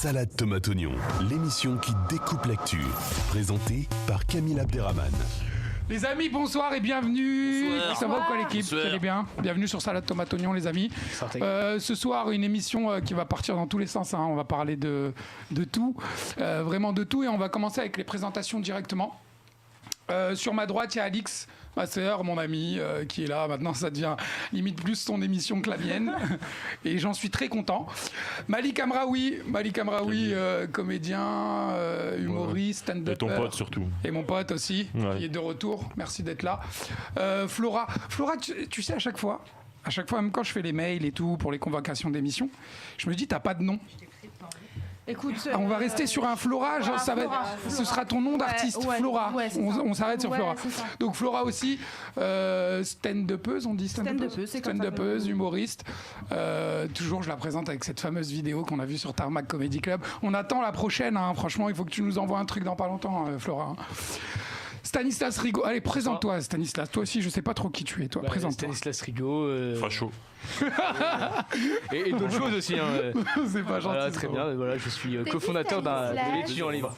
Salade tomate oignon, l'émission qui découpe l'actu, présentée par Camille Abderrahmane. Les amis, bonsoir et bienvenue. Bonsoir. Ça va ou quoi l'équipe? Vous allez bien? Bienvenue sur Salade tomate oignon les amis. Ce soir, une émission qui va partir dans tous les sens. On va parler de tout, vraiment de tout. Et on va commencer avec les présentations directement. Sur ma droite, il y a Alix, ma sœur, mon ami, qui est là. Maintenant, ça devient limite plus son émission que la mienne. Et j'en suis très content. Malik Amraoui, comédien, humoriste, stand-upper. Et ton pote surtout. Et mon pote aussi, Ouais. qui est de retour. Merci d'être là. Flora, tu sais, à chaque fois, même quand je fais les mails et tout pour les convocations d'émissions, je me dis, t'as pas de nom. Écoute, On va rester sur un Flora, genre, ça va être- Flora. ce sera ton nom d'artiste, Ouais, Flora. ouais, c'est On s'arrête sur Ouais, Flora. c'est ça. Donc Flora aussi, stand-upeuse, on dit Stand-upeuse, c'est comme ça qu'on stand-upeuse, dit. humoriste. Toujours, je la présente avec cette fameuse vidéo qu'on a vue sur Tarmac Comedy Club. On attend la prochaine, hein. Franchement, il faut que tu nous envoies un truc dans pas longtemps, Flora. hein. Stanislas Rigaud, allez, présente-toi, Stanislas. Toi aussi, je sais pas trop qui tu es, toi. Présente-toi. Stanislas Rigaud. Facho. Et d'autres choses aussi. Hein. C'est pas gentil. Voilà, très ça. bien. Voilà, je suis cofondateur de l'étudiant libre.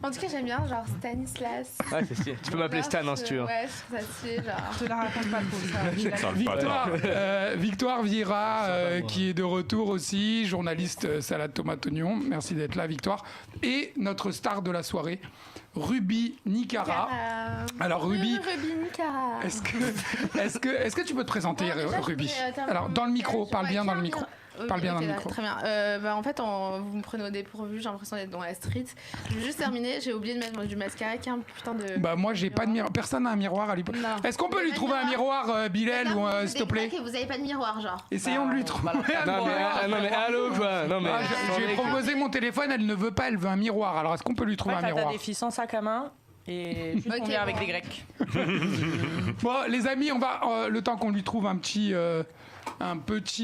En tout cas, j'aime bien, genre Stanislas. Ah, c'est stylé. Tu peux m'appeler Stan hein, si tu veux. Ouais, je trouve ça stylé, genre. je te la raconte pas trop ça. Ça le patin. Victoire Vieira, qui est de retour aussi, journaliste Salade Tomate Oignon. Merci d'être là, Victoire. Et notre star de la soirée, Ruby Nicara. Alors, Ruby, Nicara. est-ce que tu peux te présenter, Bon, déjà, Ruby? je voudrais terminer Alors, dans le micro, parle bien dans le micro. Parle bien dans le micro. Très bien. En fait, vous me prenez au dépourvu, j'ai l'impression d'être dans la street. Je vais juste terminer, j'ai oublié de mettre du mascara, qui est un putain de. Bah, moi, j'ai pas de miroir. Personne n'a un miroir à lui. Non. Est-ce qu'on peut lui trouver un miroir, Bilal, ou s'il te plaît? Vous avez pas de miroir, genre. Essayons de lui trouver un miroir. Non mais allô quoi. Non mais. Je lui ai proposé mon téléphone, elle ne veut pas, elle veut un miroir. Alors, est-ce qu'on peut lui trouver un T'as miroir? des filles sans sac à main et juste Ok, on vient avec bon. des Grecs. Bon, les amis, on va le temps qu'on lui trouve un petit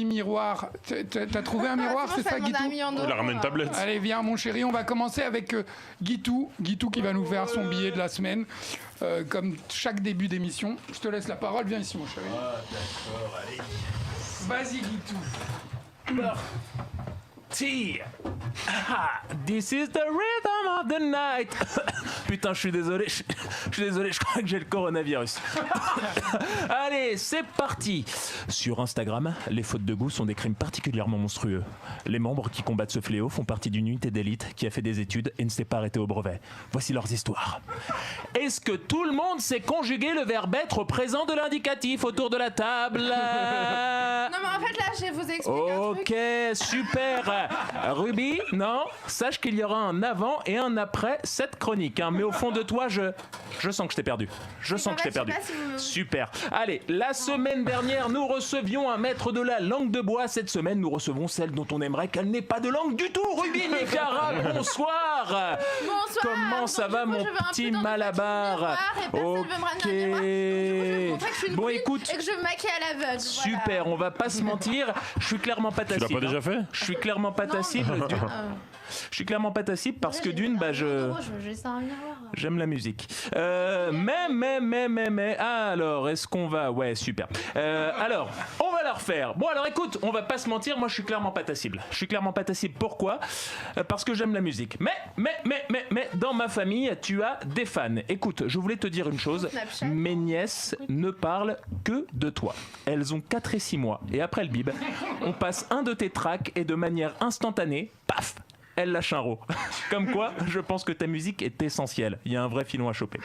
miroir. T'as trouvé un miroir, c'est ça, Guitou? Il a ramené une tablette. Allez, viens, mon chéri, on va commencer avec Guitou qui va nous faire son billet de la semaine, comme chaque début d'émission. Je te laisse la parole, viens ici, mon chéri. D'accord, allez. Vas-y, Guitou. This is the rhythm of the night. Putain, je suis désolé, je crois que j'ai le coronavirus. Allez, c'est parti. Sur Instagram, les fautes de goût sont des crimes particulièrement monstrueux. Les membres qui combattent ce fléau font partie d'une unité d'élite qui a fait des études et ne s'est pas arrêtée au brevet. Voici leurs histoires. Est-ce que tout le monde sait conjuguer le verbe être au présent de l'indicatif autour de la table? Non, mais en fait, là, je vais vous expliquer un truc. Ok, super. Ruby, non, sache qu'il y aura un avant et un après cette chronique. Hein, mais au fond de toi, je sens que je t'ai perdu. Je sens que je t'ai perdu. Super. Allez, la semaine dernière, nous recevions un maître de la langue de bois. Cette semaine, nous recevons celle dont on aimerait qu'elle n'ait pas de langue du tout. Ruby Nicara, bonsoir. Bonsoir. Comment ça va, mon petit Malabar? Ok. Bon, écoute. Et que je me maquille à l'aveugle. Super, on va pas se mentir, je suis clairement pas Tu tacible. l'as pas déjà fait? Je suis clairement pas tacible. Je suis clairement pas tacible parce que d'une, j'aime la musique. Mais. Alors, est-ce qu'on va? Ouais, super. Alors, on va la refaire. Bon, alors écoute, on va pas se mentir, moi je suis clairement pas tacible. Je suis clairement pas tacible. Pourquoi? Parce que j'aime la musique. Mais, dans ma famille, tu as des fans. Écoute, je voulais te dire une chose. Mes nièces ne parlent que de toi. Elles ont 4 et 6 mois. Et après le bib, on passe un de tes tracks et de manière instantanée, paf, elle lâche un rot. Comme quoi, je pense que ta musique est essentielle. Il y a un vrai filon à choper.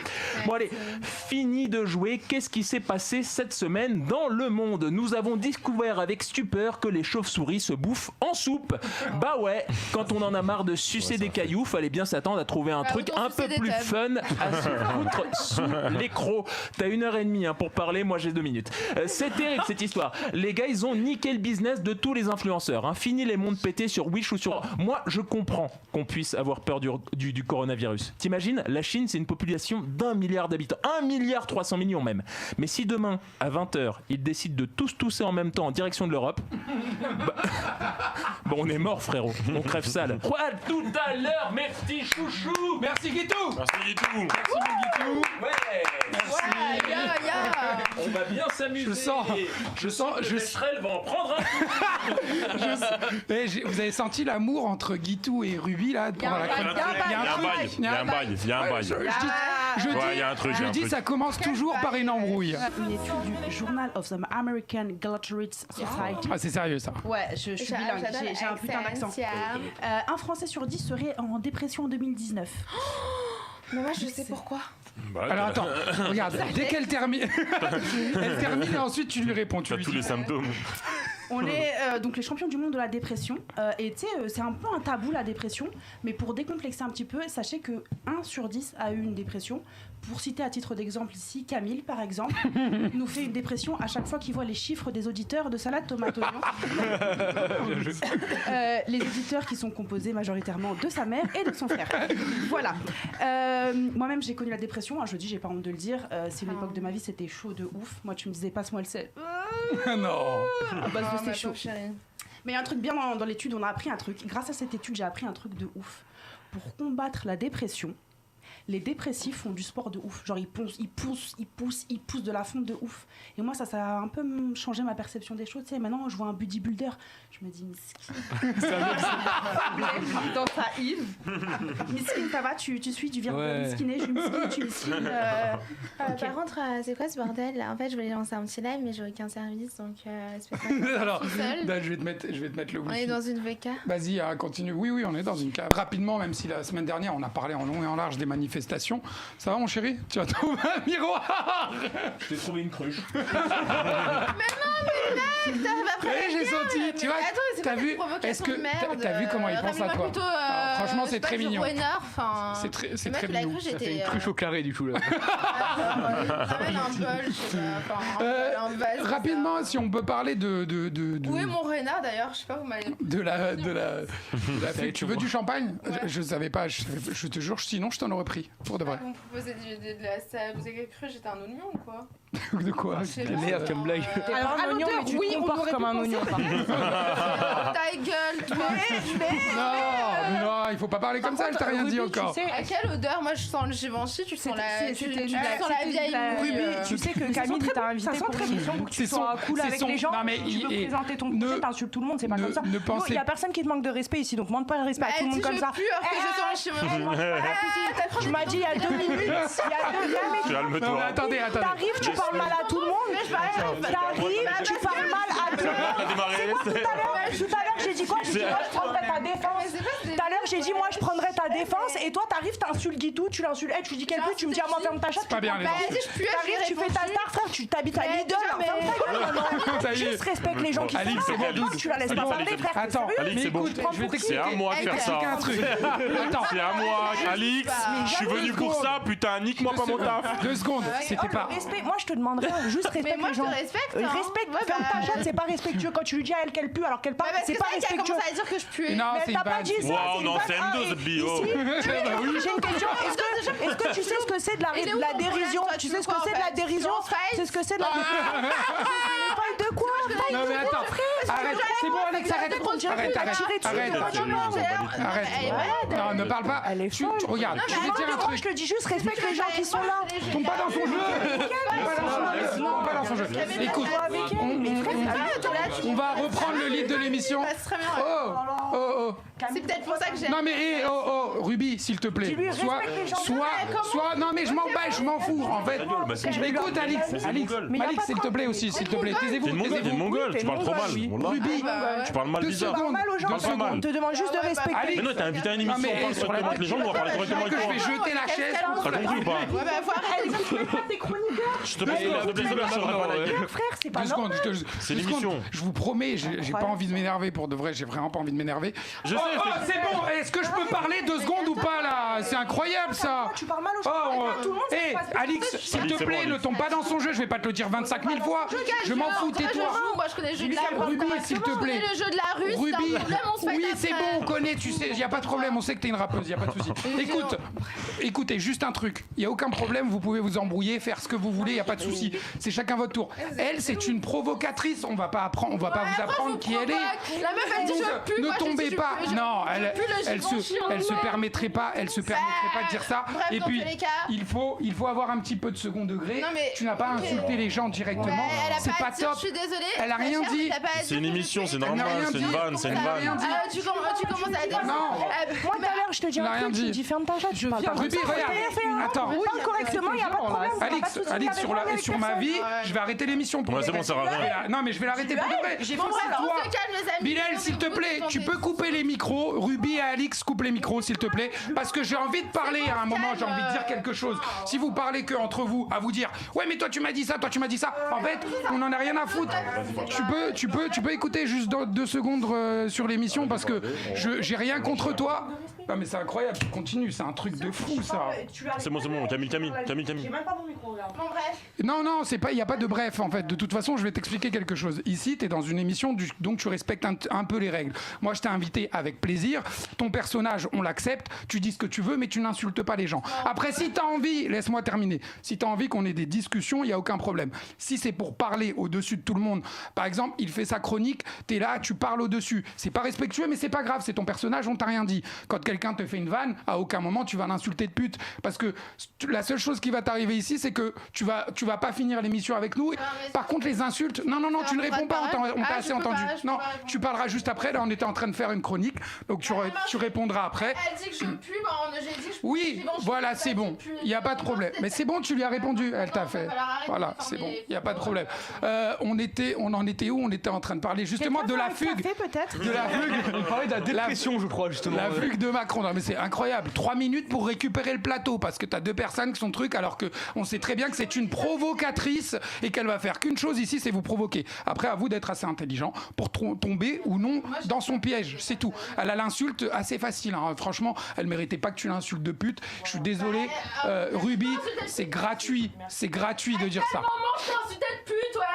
Bon allez, fini de jouer. Qu'est-ce qui s'est passé cette semaine dans le monde? Nous avons découvert avec stupeur que les chauves-souris se bouffent en soupe. Bah ouais, quand on en a marre de sucer des cailloux, fallait bien s'attendre à trouver un truc un peu plus fun à se foutre sous les crocs. T'as 1h30 pour parler, moi j'ai 2 minutes. C'est terrible cette histoire. Les gars, ils ont niqué le business de tous les influenceurs. Fini les mondes pétés sur Wish ou sur... Moi, je comprends qu'on puisse avoir peur du coronavirus. T'imagines, la Chine, c'est une population d'1 milliard d'habitants. 1,3 milliard même. Mais si demain, à 20h, ils décident de tous tousser en même temps en direction de l'Europe, bon, on est mort, frérot. On crève sale. Quoi, tout à l'heure, mes petits chouchous. Merci, Guitou. Merci Guitou. Ouais. On va bien s'amuser. Je sens, Becherel va en prendre un coup. Vous avez senti l'amour entre Guitou Pitou et Ruby là pendant la chronique. Il y a un bail. Il y a un bail. Il y a un bail. Il y a un truc. Je dis, ça commence toujours par une embrouille. Une étude du Journal of the American Glutterates Society. Ah, c'est sérieux ça. Ouais, je suis bilingue, j'ai un putain d'accent. Un Français sur 10 serait en dépression en 2019. Mais moi, je sais pourquoi. Alors attends, regarde, dès qu'elle termine, elle termine et ensuite tu lui réponds. Tu as tous les symptômes. On est donc les champions du monde de la dépression. Et tu sais, c'est un peu un tabou la dépression. Mais pour décomplexer un petit peu, sachez que 1 sur 10 a eu une dépression. Pour citer à titre d'exemple ici, Camille par exemple, nous fait une dépression à chaque fois qu'il voit les chiffres des auditeurs de Salade Tomate Oignon. Les auditeurs qui sont composés majoritairement de sa mère et de son frère. Voilà. Moi-même j'ai connu la dépression, je dis, j'ai pas honte de le dire. C'est une époque de ma vie, c'était chaud de ouf. Moi tu me disais passe-moi le sel. Non. C'est chaud. Mais il y a un truc bien dans l'étude, on a appris un truc. Grâce à cette étude, j'ai appris un truc de ouf. Pour combattre la dépression, les dépressifs font du sport de ouf. Genre ils poussent de la fonte de ouf. Et moi ça a un peu changé ma perception des choses. Tu sais, maintenant je vois un bodybuilder, je me dis miskin. Dans sa Yves. Miskin, ça va, tu suis du verbe miskiner, je suis miskin, tu miskines. Par contre, c'est quoi ce bordel là? En fait, je voulais lancer un petit live, mais j'ai aucun service, donc alors, je vais te mettre le wifi. On est dans une VK. Vas-y, continue. Oui, on est dans une cave. Rapidement, même si la semaine dernière on a parlé en long et en large des manifestations. Ça va mon chéri? Tu as trouvé un miroir? J'ai trouvé une cruche. Mais non, mais mec, j'ai senti, tu vois. Attends, c'est t'as vu? Est-ce que t'as vu comment il pense à toi? Franchement, c'est très mignon. C'est très mignon. Ça fait une cruche au carré du coup là. Rapidement, si on peut parler de Où est mon renard d'ailleurs? Je sais pas, vous m'avez. De la fête. Tu veux du champagne? Je savais pas. Je te jure, sinon je t'en aurais pris. Pour de vrai. Vous me proposez de la salade. Vous avez cru que j'étais un oignon ou quoi? De quoi? Merde, comme blague. Alors un oignon, mais tu te comportes comme un oignon. Ta gueule, toi. Non, il faut pas parler comme ça. Je t'ai rien dit encore. À quelle odeur? Moi, je sens le Givenchy. Tu sens la vieille Ruby. Tu sais que Camille t'a invité pour l'émission pour que tu sois cool avec les gens. Tu veux présenter ton projet, t'insultes tout le monde, c'est pas comme ça. Il y a personne qui te manque de respect ici, donc demande pas le respect à tout le monde comme ça. Tu m'as dit il y a 2 minutes. Calme-toi. Attendez. T'arrives, tu parles mal à tout le monde. T'arrives, tu parles mal à tout le monde. Tout à l'heure, j'ai dit quoi? J'ai dit moi je prendrais ta défense. Tout à l'heure, j'ai dit moi je prendrais ta défense. Et toi, t'arrives, t'insultes Guidou, tu l'insultes. Tu dis quelque chose, tu me dis à moi ferme ta chatte. Pas bien les T'arrives, tu fais ta star, frère. Tu t'habites à Lidl. Juste respecte les gens qui sont là. Tu la laisses pas parler, frère. Attends, Alix, c'est bon. je vais t'expliquer. C'est à moi de faire ça. Attends. C'est à moi, Alix. Je suis venu pour ça, putain. Nique-moi pas mon taf. 2 secondes. C'était pas. Moi, je te demanderais juste respecte les gens. Respecte, ferme ta chatte, c'est pas respectueux quand tu lui dis à elle qu'elle pue alors qu'elle parle, c'est pas respectueux. Elle commence à dire que je pue. Non, mais c'est t'as pas dit ça. Waouh, non, c'est M2 cette bio. J'ai une question. Est-ce que tu sais ce que c'est de la dérision? Tu sais ce que c'est de la dérision? C'est ce que c'est de la dérision? De quoi? Non mais attends. Arrête. C'est bon, Alex, arrête. Non, ne parle pas. Elle est folle. Regarde, je vais te dire un truc. Je te dis juste respecte les gens qui sont là. Tombe pas dans son jeu. Non, pas dans son jeu. Écoute, on va reprendre le lead de l'émission. Oh. C'est peut-être pour ça que j'ai. Non mais Ruby, s'il te plaît. Soit. Non mais je m'en bats, je m'en fous. En fait, écoute, Alix, s'il te plaît aussi, s'il te plaît. Taisez-vous. T'es une mongole, tu parles trop mal. Ruby, tu parles mal 2 bizarre. secondes. On te demande juste de respecter. Mais non, t'es invité à une émission, on parle correctement avec les gens, on va parler correctement avec Je toi. vais jeter la chaise. T'as compris ou pas? Ouais, bah, faut arrêter. T'es chroniqueur. Je te prie, Frère, c'est pas 2 secondes, c'est l'émission. Je vous promets, j'ai pas envie de m'énerver pour de vrai, j'ai vraiment pas envie de m'énerver. Je sais, c'est bon, est-ce que je peux parler 2 secondes ou pas là? C'est incroyable ça. Tu parles mal aux gens. Hé, Alix, s'il te plaît, ne tombe pas dans son jeu, je vais pas te le dire 25 000 fois. Je m'en fous, tais-toi. Moi, je connais le jeu de la Ruby, s'il te plaît. le jeu de la rue, Ruby, c'est un problème, on se fait oui, c'est bon, on connaît, tu sais, y a pas de problème, on sait que t'es une rappeuse, y a pas de souci. Écoutez, juste un truc, y a aucun problème, vous pouvez vous embrouiller, faire ce que vous voulez, y a pas de souci. C'est chacun votre tour. Elle, c'est une provocatrice, on va pas vous apprendre qui elle est. La meuf, elle dit je pue. Ne tombez pas. Non, elle se permettrait pas de dire ça. Et puis il faut avoir un petit peu de second degré. Tu n'as pas insulté les gens directement. C'est pas top. Je suis désolée. Elle a rien dit. C'est une émission, c'est Elle n'a normal, rien c'est une dit. vanne, c'est une Elle n'a rien vanne. dit. Tu commences à dire. Non. Moi, tout à l'heure, je te dis Elle a un rien truc, dit. tu me dis ferme ta chatte. Je parle pas comme Ruby, ça. regarde. Attends. Parle correctement, il n'y a pas de problème. Alix, sur ma vie, je vais arrêter l'émission. Ouais, c'est bon, ça va rien. Non, mais je vais l'arrêter pour de vrai. Bon, bref, on Toi, se calme, les amis. Bilal, s'il te plaît, tu peux couper les micros. Ruby et Alix, coupe les micros, s'il te plaît. Parce que j'ai envie de parler à un moment, j'ai envie de dire quelque chose. Si vous parlez que entre vous, à vous dire, ouais, mais toi tu m'as dit ça, toi tu m'as dit ça. En fait, on en a rien à foutre. Tu peux écouter juste 2 secondes sur l'émission parce que j'ai rien contre toi. Non, mais c'est incroyable, tu continues, c'est un truc de fou ça. C'est bon, Camille. J'ai même pas mon micro, regarde. Bon, bref. Non, il n'y a pas de bref en fait. De toute façon, je vais t'expliquer quelque chose. Ici, tu es dans une émission, donc tu respectes un peu les règles. Moi, je t'ai invité avec plaisir. Ton personnage, on l'accepte. Tu dis ce que tu veux, mais tu n'insultes pas les gens. Après, si tu as envie, laisse-moi terminer. Si tu as envie qu'on ait des discussions, il n'y a aucun problème. Si c'est pour parler au-dessus de tout le monde, par exemple, il fait sa chronique, tu es là, tu parles au-dessus. C'est pas respectueux, mais c'est pas grave, c'est ton personnage, on t'a rien dit. Quand quelqu'un te fait une vanne, à aucun moment tu vas l'insulter de pute. Parce que la seule chose qui va t'arriver ici, c'est que tu vas pas finir l'émission avec nous. Par contre, les insultes, non, tu ne réponds pas, on t'a assez entendu. Non, tu parleras juste après. Là, on était en train de faire une chronique, donc tu répondras après. Elle dit que je pue, j'ai dit que je pue. Oui, voilà, c'est bon. Il n'y a pas de problème. Mais c'est bon, tu lui as répondu. Elle t'a fait. Voilà, c'est bon. Il n'y a pas de problème. On en était où? On était en train de parler justement de la fugue. Peut-être. De la fugue. On parlait de la dépression, je crois, justement. La fugue de Macron. Non, mais c'est incroyable. 3 minutes pour récupérer le plateau parce que t'as 2 personnes qui sont trucs alors que on sait très bien que c'est une provocatrice et qu'elle va faire qu'une chose ici, c'est vous provoquer. Après, à vous d'être assez intelligent pour tomber ou non dans son piège. C'est tout. Elle a l'insulte assez facile. Hein. Franchement, elle méritait pas que tu l'insultes de pute. Je suis désolé. Ruby, c'est gratuit. C'est gratuit de dire ça. Maman, je t'ai insulté de pute, ouais.